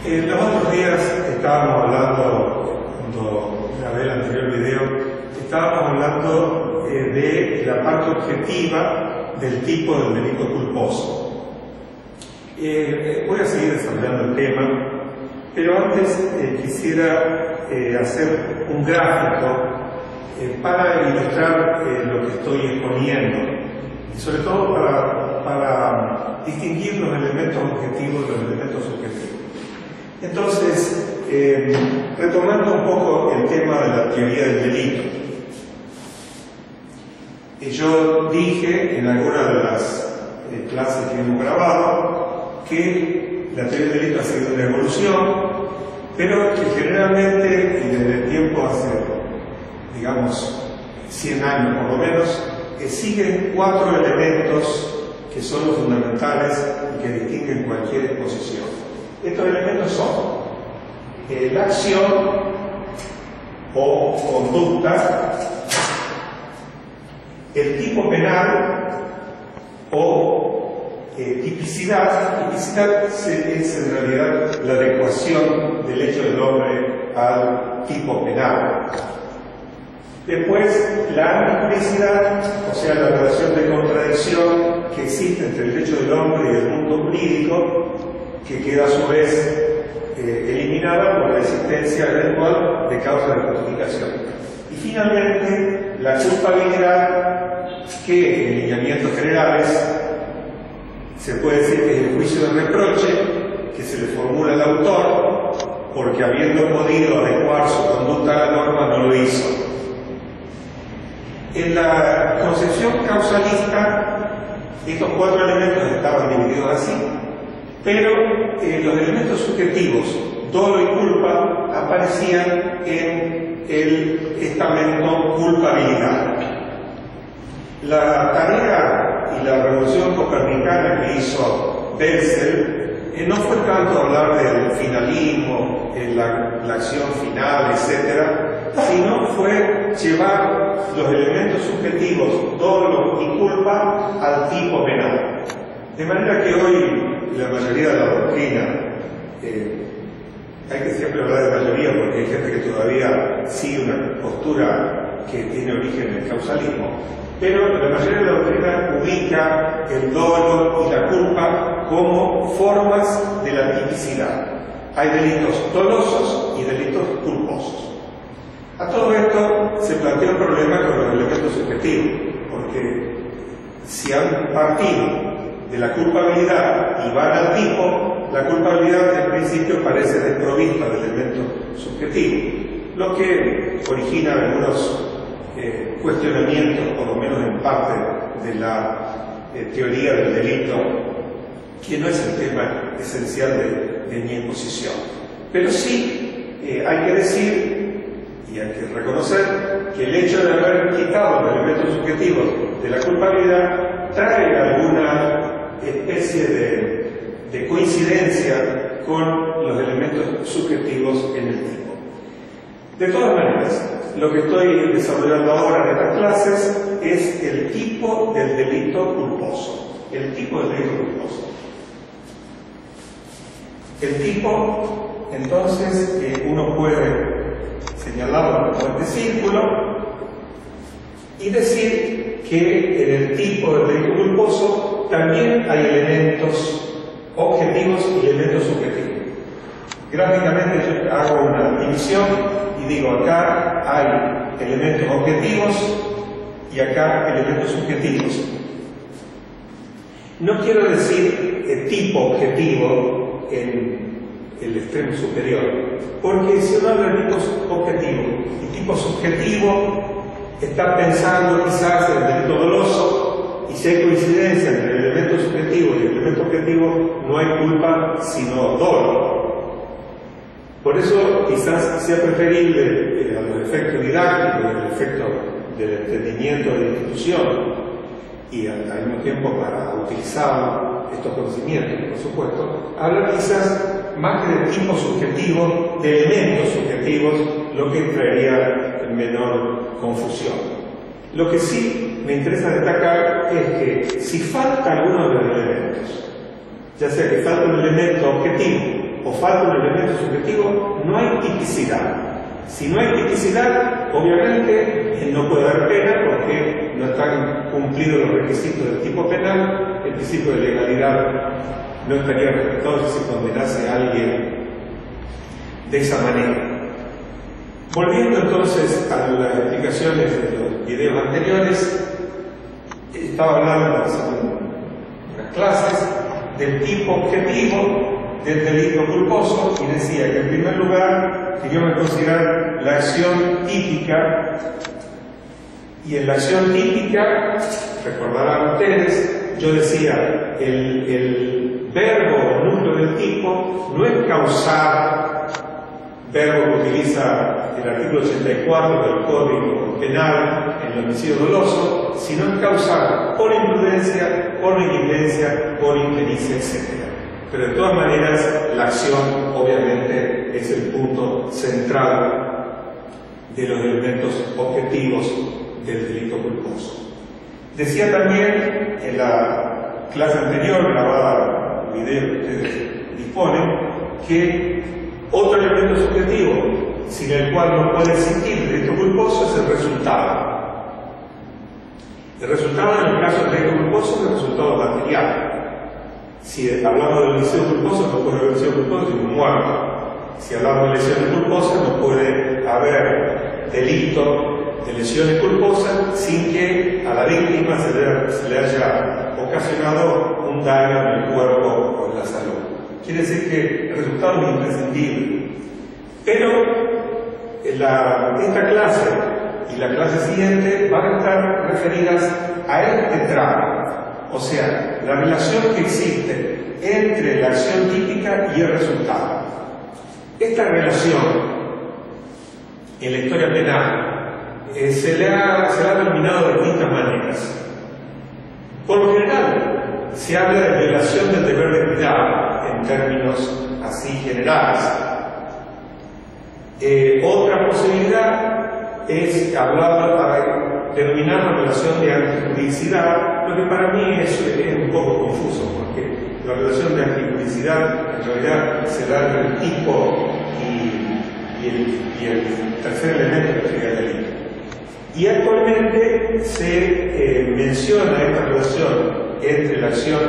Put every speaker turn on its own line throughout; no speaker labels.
Los otros días estábamos hablando, cuando grabé el anterior video, estábamos hablando de la parte objetiva del tipo del delito culposo. Voy a seguir desarrollando el tema, pero antes quisiera hacer un gráfico para ilustrar lo que estoy exponiendo, y sobre todo para distinguir los elementos objetivos de los elementos subjetivos. Entonces, retomando un poco el tema de la teoría del delito, yo dije en alguna de las clases que hemos grabado que la teoría del delito ha sido una evolución, pero que generalmente, y desde el tiempo hace, digamos, 100 años por lo menos, siguen 4 elementos que son los fundamentales y que distinguen cualquier exposición. Estos elementos son la acción o conducta, el tipo penal o tipicidad. Tipicidad es en realidad la adecuación del hecho del hombre al tipo penal. Después, la antiplicidad, o sea, la relación de contradicción que existe entre el hecho del hombre y el mundo jurídico, que queda a su vez eliminada por la existencia eventual de causas de justificación. Y finalmente, la culpabilidad, que en lineamientos generales se puede decir que es el juicio de reproche que se le formula al autor porque, habiendo podido adecuar su conducta a la norma, no lo hizo. En la concepción causalista, estos 4 elementos estaban divididos así, pero los elementos subjetivos, dolo y culpa, aparecían en el estamento culpabilidad. La tarea y la revolución copernicana que hizo Bessel no fue tanto hablar del finalismo, la acción final, etc., sino fue llevar los elementos subjetivos, dolo y culpa, al tipo penal. De manera que hoy la mayoría de la doctrina, hay que siempre hablar de mayoría porque hay gente que todavía sigue una postura que tiene origen en el causalismo, pero la mayoría de la doctrina ubica el dolo y la culpa como formas de la tipicidad. Hay delitos dolosos y delitos culposos. A todo esto se plantea un problema con los elementos subjetivos, porque si han partido de la culpabilidad y van al tipo, la culpabilidad en principio parece desprovista del elemento subjetivo, lo que origina algunos cuestionamientos, por lo menos en parte de la teoría del delito, que no es el tema esencial de mi exposición. Pero sí hay que decir y hay que reconocer que el hecho de haber quitado los elementos subjetivos de la culpabilidad trae alguna especie de coincidencia con los elementos subjetivos en el tipo. De todas maneras, lo que estoy desarrollando ahora en estas clases es el tipo del delito culposo. El tipo del delito culposo. El tipo, entonces, uno puede señalarlo con este círculo y decir que en el tipo del delito culposo también hay elementos objetivos y elementos subjetivos. Gráficamente yo hago una división y digo, acá hay elementos objetivos y acá elementos subjetivos. No quiero decir tipo objetivo en el extremo superior, porque si uno habla de tipos objetivos y tipo subjetivo, está pensando quizás en el delito doloso, y si hay coincidencia entre el elemento subjetivo y el elemento objetivo, no hay culpa sino dolo. Por eso quizás sea preferible a los efectos didácticos, al efecto del entendimiento de la institución, y al mismo tiempo para utilizar estos conocimientos, por supuesto, hablar quizás más que de tipo subjetivo, de elementos subjetivos, lo que traería menor confusión. Lo que sí me interesa destacar es que si falta alguno de los elementos, ya sea que falta un elemento objetivo o falta un elemento subjetivo, no hay tipicidad. Si no hay tipicidad, obviamente no puede haber pena porque no están cumplidos los requisitos del tipo penal, el principio de legalidad no estaría respetado si se condenase a alguien de esa manera. Volviendo entonces a las explicaciones de los videos anteriores, estaba hablando hace unas clases del tipo objetivo del delito culposo y decía que en primer lugar teníamos que considerar la acción típica, y en la acción típica, recordarán ustedes, yo decía, el verbo o núcleo del tipo no es causar, verbo que utiliza el artículo 84 del Código Penal en el homicidio doloso, sino es causar por imprudencia, por negligencia, por impericia, etc. Pero de todas maneras, la acción obviamente es el punto central de los elementos objetivos del delito culposo. Decía también en la clase anterior, grabada en video que ustedes disponen, que otro elemento subjetivo sin el cual no puede existir el delito culposo es el resultado. El resultado en el caso del delito culposo es el resultado material. Si hablamos del homicidio culposo, no puede haber homicidio culposo sin un muerto. Si hablamos de lesiones culposas, no puede haber delito de lesiones culposas sin que a la víctima se le haya ocasionado un daño en el cuerpo o en la salud. Quiere decir que el resultado es imprescindible. Pero esta clase y la clase siguiente van a estar referidas a este tramo. O sea, la relación que existe entre la acción típica y el resultado. Esta relación en la historia penal se le ha denominado de distintas maneras. Por lo general, se habla de violación del deber de cuidado en términos así generales. Otra posibilidad es denominar la relación de antijuridicidad, lo que para mí es un poco confuso, porque la relación de antijuridicidad en realidad se da entre el tipo y el tercer elemento que sería el delito. Y actualmente se menciona esta relación entre la acción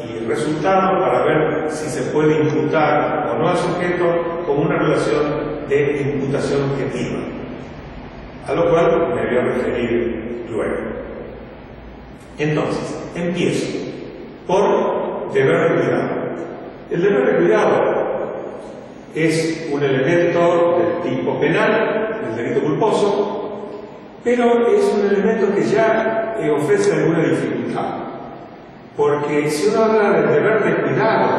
y el resultado para ver si se puede imputar o no al sujeto como una relación de imputación objetiva, a lo cual me voy a referir luego. Entonces, empiezo por deber de cuidado. El deber de cuidado es un elemento del tipo penal, del delito culposo, pero es un elemento que ya ofrece alguna dificultad. Porque si uno habla del deber de cuidado,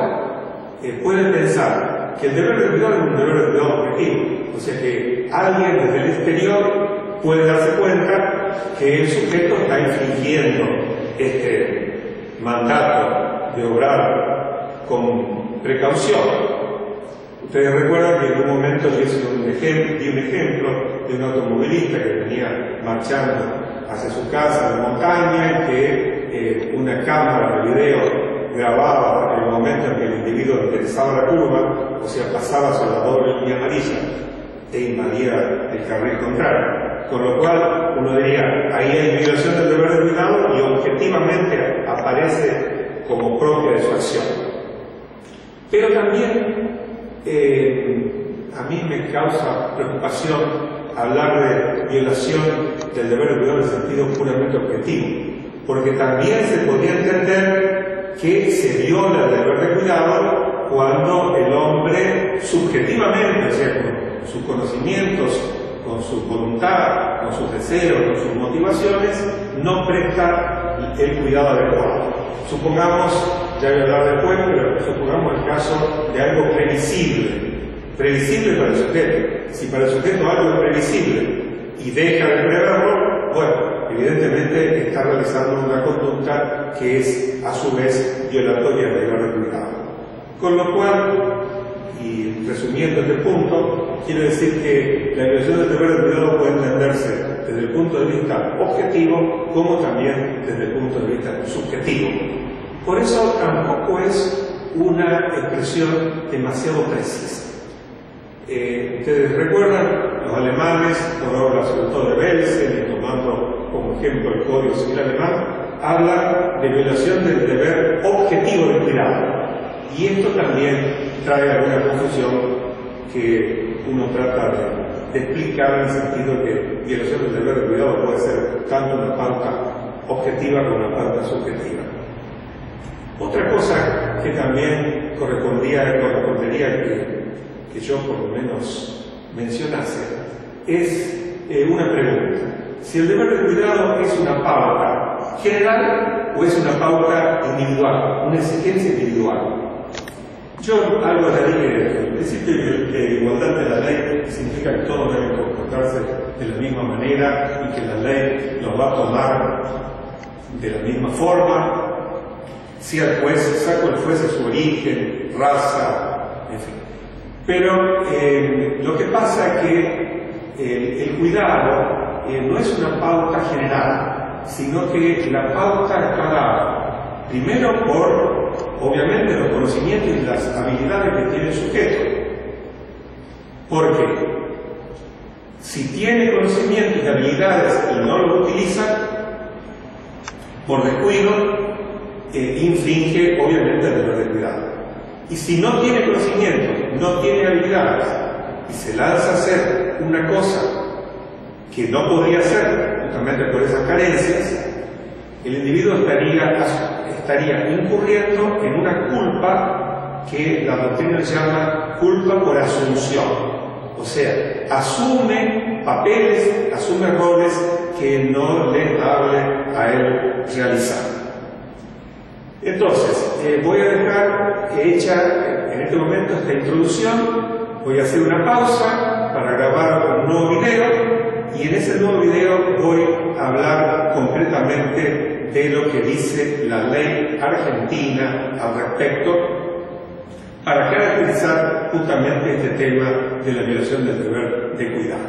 puede pensar que el deber de cuidado es un deber de cuidado objetivo. O sea que alguien desde el exterior puede darse cuenta que el sujeto está infringiendo este mandato de obrar con precaución. Ustedes recuerdan que en un momento di un ejemplo de un automovilista que venía marchando hacia su casa en montaña y que una cámara de video grababa el momento en que el individuo enderezaba la curva, o sea, pasaba sobre la doble línea amarilla e invadía el carril contrario. Con lo cual, uno diría, ahí hay violación del deber de cuidado y objetivamente aparece como propia de su acción. Pero también a mí me causa preocupación hablar de violación del deber de cuidado en el sentido puramente objetivo, porque también se podría entender que se viola el deber de cuidado cuando el hombre subjetivamente, o sea, con sus conocimientos, con su voluntad, con sus deseos, con sus motivaciones, no presta el cuidado adecuado. Supongamos, ya voy a hablar después, pero supongamos el caso de algo previsible para el sujeto. Si para el sujeto algo es previsible y deja de preverlo, bueno, evidentemente está realizando una conducta que es a su vez violatoria del deber de cuidado. Con lo cual, y resumiendo este punto, quiero decir que la violación del deber de cuidado puede entenderse desde el punto de vista objetivo como también desde el punto de vista subjetivo. Por eso tampoco es una expresión demasiado precisa. Ustedes recuerdan, los alemanes, por obra sobre todo de Belsen, y tomando como ejemplo el Código Civil alemán, hablan de violación del deber objetivo de cuidado. Y esto también trae alguna confusión que uno trata de explicar, en el sentido que violación del deber de cuidado puede ser tanto una pauta objetiva como una pauta subjetiva. Otra cosa que también correspondería que yo por lo menos mencionase es una pregunta: si el deber de cuidado es una pauta general o es una pauta individual, una exigencia individual. Yo algo de ahí que el principio de igualdad de la ley significa que todos deben comportarse de la misma manera y que la ley los va a tomar de la misma forma, si al juez, sea cual fuese su origen, raza, en fin. Pero lo que pasa es que el cuidado no es una pauta general, sino que la pauta está dada primero por, obviamente, los conocimientos y las habilidades que tiene el sujeto. Porque si tiene conocimientos y habilidades y no lo utiliza, por descuido, infringe obviamente el deber de cuidado. Y si no tiene conocimiento, no tiene habilidades y se lanza a hacer una cosa que no podría hacer justamente por esas carencias, el individuo estaría incurriendo en una culpa que la doctrina llama culpa por asunción. O sea, asume papeles, asume roles que no le hable a él realizar. Entonces, voy a dejar hecha en este momento esta introducción. Voy a hacer una pausa para grabar un nuevo video, y en ese nuevo video voy a hablar concretamente de lo que dice la ley argentina al respecto, para caracterizar justamente este tema de la violación del deber de cuidado.